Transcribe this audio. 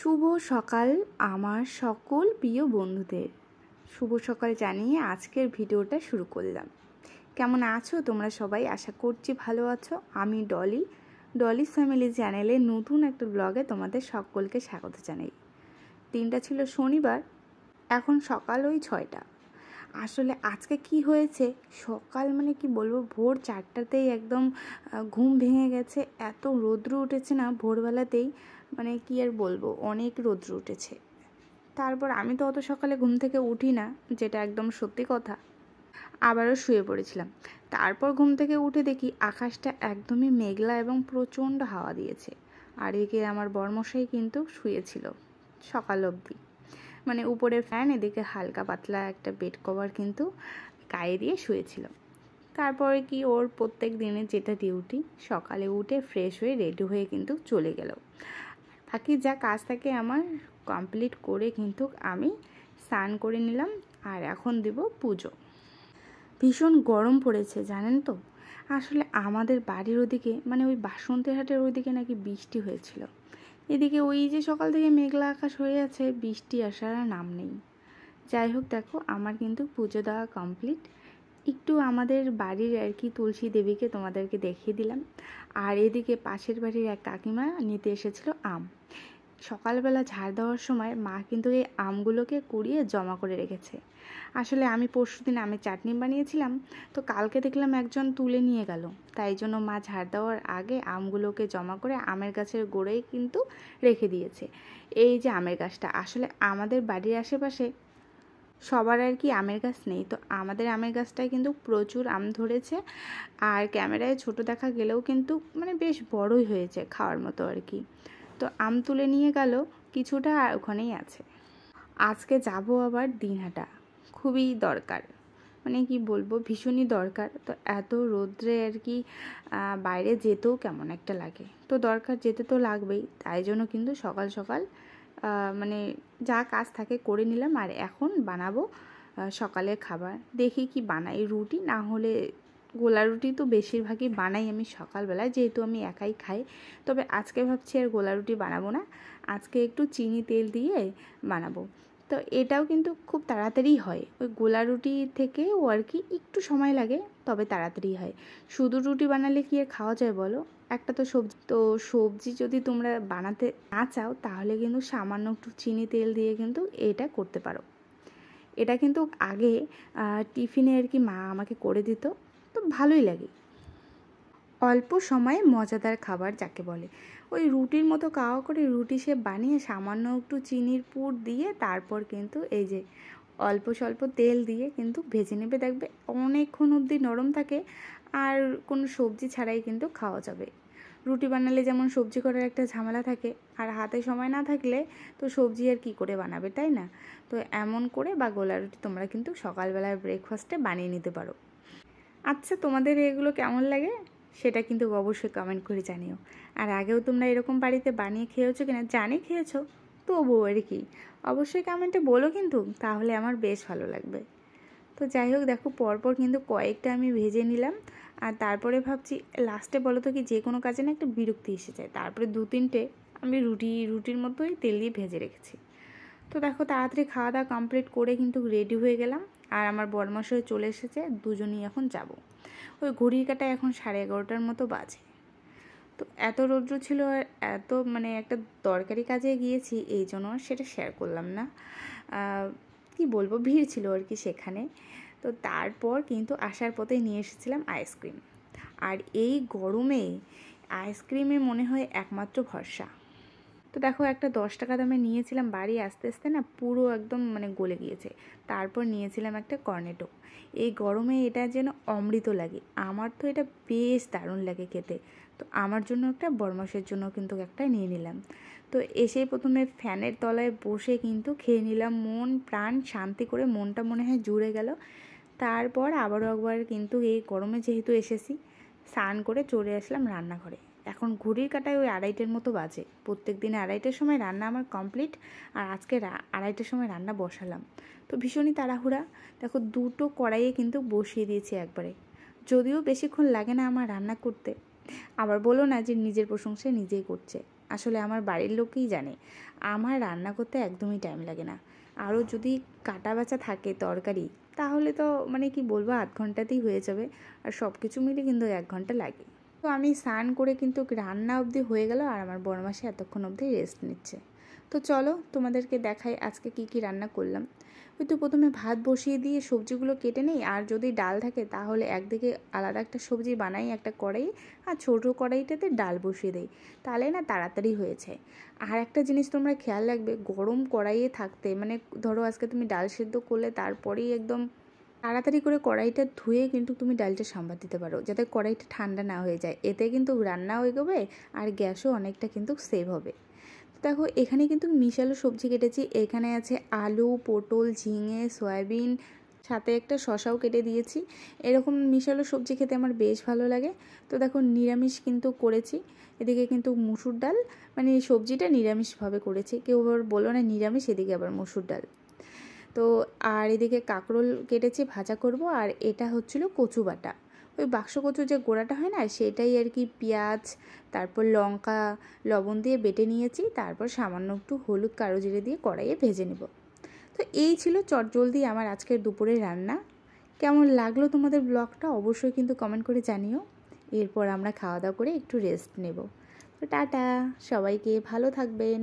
শুভ সকাল আমার সকল প্রিয় বন্ধুদের। শুভ সকাল জানিয়ে আজকের ভিডিওটা শুরু করলাম। কেমন আছো তোমরা সবাই? আশা করছি ভালো আছো। আমি ডলি ফ্যামিলি চ্যানেলে নতুন একটা ব্লগে তোমাদের সকলকে স্বাগত জানাই। দিনটা ছিল শনিবার, এখন সকাল ওই 6টা। আসলে আজকে কি হয়েছে, সকাল মানে কি বলবো, ভোর 4টাতেই একদম ঘুম ভেঙে গেছে। এত রৌদ্র উঠেছে না ভোরবেলাতেই, মানে কি আর বলবো, অনেক রৌদ্র উঠেছে। তারপর আমি তো অত সকালে ঘুম থেকে উঠি না, যেটা একদম সত্যি কথা। আবারও শুয়ে পড়েছিলাম। তারপর ঘুম থেকে উঠে দেখি আকাশটা একদমই মেঘলা এবং প্রচণ্ড হাওয়া দিয়েছে। আর এদিকে আমার বরমশাই কিন্তু শুয়েছিল সকাল অবধি, মানে উপরে ফ্যান, এদিকে হালকা পাতলা একটা বেড কভার কিন্তু গায়ে দিয়ে শুয়েছিল। তারপরে কি, ওর প্রত্যেক দিনের যেটা ডিউটি, সকালে উঠে ফ্রেশ হয়ে রেডি হয়ে কিন্তু চলে গেল। বাকি যা কাজ থাকে আমার কমপ্লিট করে কিন্তু আমি স্নান করে নিলাম, আর এখন দেব পুজো। ভীষণ গরম পড়েছে জানেন তো। আসলে আমাদের বাড়ির ওদিকে, মানে ওই বাসন্তীহাটের ওইদিকে নাকি বৃষ্টি হয়েছিল। এদিকে ওই যে সকাল থেকে মেঘলা আকাশ হয়ে আছে, বৃষ্টি আসার নাম নেই। যাই হোক, দেখো আমার কিন্তু পুজো দেওয়া কমপ্লিট। একটু আমাদের বাড়ির আর কি তুলসী দেবীকে তোমাদেরকে দেখিয়ে দিলাম। আর এদিকে পাশের বাড়ির এক কাকিমা নিতে এসেছিল আম। সকালবেলা ঝাড় দেওয়ার সময় মা কিন্তু এই আমগুলোকে কুড়িয়ে জমা করে রেখেছে। আসলে আমি পরশুদিন আমের চাটনি বানিয়েছিলাম, তো কালকে দেখলাম একজন তুলে নিয়ে গেল, তাই জন্য মা ঝাড় দেওয়ার আগে আমগুলোকে জমা করে আমের গাছের গোড়ায় কিন্তু রেখে দিয়েছে। এই যে আমের গাছটা, আসলে আমাদের বাড়ির আশেপাশে সবার আর কি আমের গাছ নেই, তো আমাদের আমের গাছটায় কিন্তু প্রচুর আম ধরেছে। আর ক্যামেরায় ছোট দেখা গেলেও কিন্তু মানে বেশ বড়ই হয়েছে, খাওয়ার মতো আর কি। তো আম তুলে নিয়ে গেল, কিছুটা ওখানেই আছে। আজকে যাব আবার দিনহাটা, খুবই দরকার, মানে কি বলবো, ভীষণই দরকার। তো এত রোদ্রে আর কি বাইরে যেতেও কেমন একটা লাগে, তো দরকার, যেতে তো লাগবেই। তাই জন্য কিন্তু সকাল সকাল মানে যা কাজ থাকে করে নিলাম। আর এখন বানাবো সকালের খাবার। দেখি কি বানাই, রুটি না হলে গোলা রুটি তো বেশিরভাগই বানাই আমি সকালবেলায়, যেহেতু আমি একাই খাই। তবে আজকে ভাবছি আর গোলা রুটি বানাবো না, আজকে একটু চিনি তেল দিয়ে বানাবো। তো এটাও কিন্তু খুব তাড়াতাড়ি হয়, ওই গোলা রুটি থেকেও আর কি একটু সময় লাগে, তবে তাড়াতাড়ি হয়। শুধু রুটি বানালে কি আর খাওয়া যায় বলো? একটা তো সবজি যদি তোমরা বানাতে না চাও, তাহলে কিন্তু সামান্য একটু চিনি তেল দিয়ে কিন্তু এটা করতে পারো। এটা কিন্তু আগে টিফিনে আর কি মা আমাকে করে দিত, তো ভালোই লাগে। অল্প সময়ে মজাদার খাবার যাকে বলে, ওই রুটির মতো কাওয়া করে রুটি সে বানিয়ে সামান্য একটু চিনির পুর দিয়ে তারপর কিন্তু এই যে অল্প স্বল্প তেল দিয়ে কিন্তু ভেজে নেবে, দেখবে অনেকক্ষণ অবধি নরম থাকে, আর কোনো সবজি ছাড়াই কিন্তু খাওয়া যাবে। রুটি বানালে যেমন সবজি করার একটা ঝামেলা থাকে, আর হাতে সময় না থাকলে তো সবজি আর কি করে বানাবে, তাই না? তো এমন করে বা গোলা রুটি তোমরা কিন্তু সকালবেলার ব্রেকফাস্টে বানিয়ে নিতে পারো। আচ্ছা, তোমাদের এগুলো কেমন লাগে সেটা কিন্তু অবশ্যই কমেন্ট করে জানিও। আর আগেও তোমরা এরকম বাড়িতে বানিয়ে খেয়েছো কিনা, জানি খেয়েছো, তবুও আর কি অবশ্যই কমেন্টে বলো কিন্তু, তাহলে আমার বেশ ভালো লাগবে। তো যাই হোক, দেখো পরপর কিন্তু কয়েকটা আমি ভেজে নিলাম। আর তারপরে ভাবছি লাস্টে বলো তো কি, যে কোনো কাজে না একটা বিরক্তি এসে যায়, তারপরে 2-3টে আমি রুটির মতোই তেল দিয়ে ভেজে রেখেছি। তো দেখো তাড়াতাড়ি খাওয়া দাওয়া কমপ্লিট করে কিন্তু রেডি হয়ে গেলাম। আর আমার বরমশাই চলে এসেছে, দুজনেই এখন যাব। ওই ঘড়ির কাঁটায় এখন 11:30টার মতো বাজে। তো এত রৌদ্র ছিল, আর এত মানে একটা দরকারি কাজে গিয়েছি, এই জন্য সেটা শেয়ার করলাম না। কি বলবো, ভিড় ছিল আর কি সেখানে। তো তারপর কিন্তু আসার পথে নিয়ে এসেছিলাম আইসক্রিম। আর এই গরমে আইসক্রিমে মনে হয় একমাত্র ভরসা। তো দেখো একটা 10 টাকা দামে নিয়েছিলাম, বাড়ি আস্তে আস্তে না পুরো একদম মানে গলে গিয়েছে। তারপর নিয়েছিলাম একটা কর্নেটো। এই গরমে এটা যেন অমৃত লাগে, আমার তো এটা বেশ দারুণ লাগে খেতে। তো আমার জন্য একটা, বরমাসের জন্য কিন্তু একটা নিয়ে নিলাম। তো এসেই প্রথমে ফ্যানের তলায় বসে কিন্তু খেয়ে নিলাম, মন প্রাণ শান্তি করে, মনটা মনে হয় জুড়ে গেল। তারপর আবারও একবার কিন্তু এই গরমে যেহেতু এসেছি, স্নান করে চলে আসলাম রান্নাঘরে। এখন ঘড়ির কাঁটায় ওই 2:30টার মতো বাজে। প্রত্যেক দিনে 2:30টার সময় রান্না আমার কমপ্লিট, আর আজকে 2:30টার সময় রান্না বসালাম। তো ভীষণই তাড়াহুড়া। দেখো 2টো কড়াইয়ে কিন্তু বসিয়ে দিয়েছি একবারে, যদিও বেশিক্ষণ লাগে না আমার রান্না করতে। আবার বলো না যে নিজের প্রশংসায় নিজেই করছে, আসলে আমার বাড়ির লোকই জানে আমার রান্না করতে একদমই টাইম লাগে না। আরও যদি কাটা বাছা থাকে তরকারি তাহলে তো মানে কি বলবো 8 ঘন্টাতেই হয়ে যাবে, আর সব কিছু মিলে কিন্তু 1 ঘন্টা লাগে। তো আমি স্নান করে কিন্তু রান্না অবধি হয়ে গেল, আর আমার বড়মাসি এতক্ষণ অবধি রেস্ট নিচ্ছে। তো চলো তোমাদেরকে দেখাই আজকে কি কি রান্না করলাম। ওই তো প্রথমে ভাত বসিয়ে দিয়ে সবজিগুলো কেটে নিই, আর যদি ডাল থাকে তাহলে একদিকে আলাদা একটা সবজি বানাই একটা কড়াই, আর ছোটো কড়াইটাতে ডাল বসিয়ে দিই, তাহলে না তাড়াতাড়ি হয়েছে। আর একটা জিনিস তোমরা খেয়াল রাখবে, গরম কড়াইয়ে থাকতে মানে ধরো আজকে তুমি ডাল সেদ্ধ করলে তারপরেই একদম তাড়াতাড়ি করে কড়াইটা ধুয়ে কিন্তু তুমি ডালটা সাম্বার দিতে পারো, যাতে কড়াইটা ঠান্ডা না হয়ে যায়। এতে কিন্তু রান্নাও এগোবে আর গ্যাসও অনেকটা কিন্তু সেভ হবে। দেখো এখানে কিন্তু মিশালো সবজি কেটেছি, এখানে আছে আলু, পটল, ঝিঙে, সয়াবিন, সাথে একটা শশাও কেটে দিয়েছি। এরকম মিশালো সবজি খেতে আমার বেশ ভালো লাগে। তো দেখো নিরামিষ কিন্তু করেছি, এদিকে কিন্তু মুসুর ডাল, মানে এই সবজিটা নিরামিষভাবে করেছি, কেউ আবার বলো না নিরামিষ, এদিকে আবার মুসুর ডাল। তো আর এদিকে কাঁকরোল কেটেছি ভাজা করব, আর এটা হচ্ছিল কচু বাটা, ওই বাক্স কচু যে গোড়াটা হয় না সেটাই আর কি, পেঁয়াজ তারপর লঙ্কা লবণ দিয়ে বেটে নিয়েছি, তারপর সামান্য একটু হলুদ কালো জিরে দিয়ে কড়াইয়ে ভেজে নেব। তো এই ছিল চটজলদি আমার আজকের দুপুরের রান্না। কেমন লাগলো তোমাদের ব্লগটা অবশ্যই কিন্তু কমেন্ট করে জানিও। এরপর আমরা খাওয়া দাওয়া করে একটু রেস্ট নেব। তো টাটা, সবাইকে ভালো থাকবেন।